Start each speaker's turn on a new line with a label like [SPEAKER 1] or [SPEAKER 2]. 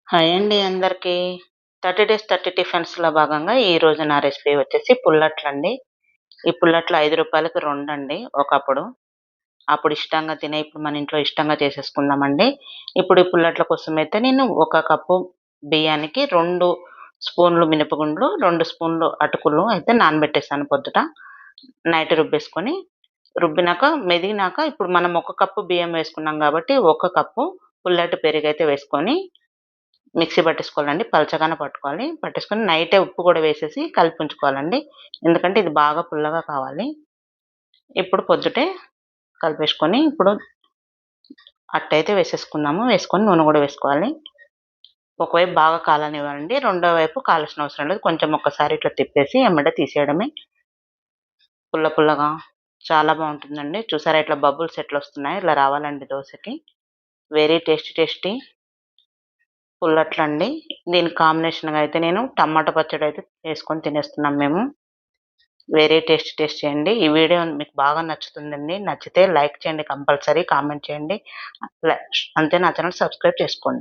[SPEAKER 1] Hi అండి అందరికీ. 30 days 30 టిఫిన్స్‌లో భాగంగా ఈరోజు నా రెసిపీ వచ్చేసి పుల్లట్లండి. ఈ పుల్లట్లు రూ. 5కి రెండండి ఒకప్పుడు. అప్పుడు ఇష్టంగా తినే ఇప్పుడు మన ఇంట్లో ఇష్టంగా చేసేసుకుందామండి. ఇప్పుడు ఈ పుల్లట్ల కోసమైతే నేను ఒక కప్పు బియ్యానికి 2 స్పూన్లు మినపగుండ్లు, 2 స్పూన్లు అటుకులు అయితే నానబెట్టేసాను పొద్దుట. నైట్ రుబ్బేసుకొని, రుబ్బినాక మెదిగినాక ఇప్పుడు మనం ఒక కప్పు బియ్యం వేసుకున్నాం కాబట్టి, ఒక కప్పు పుల్లటి పెరుగైతే వేసుకొని మిక్సీ పట్టేసుకోవాలండి. పలచగానే పట్టుకోవాలి. పట్టేసుకొని నైటే ఉప్పు గూడా వేసేసి కలిపుంచుకోవాలండి. ఎందుకంటే ఇది బాగా పుల్లగా కావాలి. ఇప్పుడు పొద్దుటే కలిపేసుకొని ఇప్పుడు అట్టయితే వేసేసుకుందాము. వేసుకొని నూనె గూడా వేసుకోవాలి. ఒకవైపు బాగా కాలనివ్వాలండి. రెండో వైపు కాలాల్సిన అవసరం లేదు. కొంచెం ఒక్కసారి ఇట్లా తిప్పేసి ఎమ్మటే తీసేయడమే. పుల్ల పుల్లగా చాలా బావుంటుందండి. చూసారా ఇట్లా బబుల్స్ ఎట్లొస్తున్నాయో ఇలా రావాలండి దోసకి. వెరీ టేస్టీ టేస్టీ పుల్లట్లండి. దీనికి కాంబినేషన్‌గా అయితే నేను టమాటా పచ్చడైతే చేసుకొని తినేస్తున్నాం మేము. వెరీ టేస్టీ టేస్టీ అండి. ఈ వీడియో మీకు బాగా నచ్చుతుందండి. నచ్చితే లైక్ చేయండి కంపల్సరీ. కామెంట్ చేయండి. అంతే నా ఛానెల్ సబ్స్క్రైబ్ చేసుకోండి.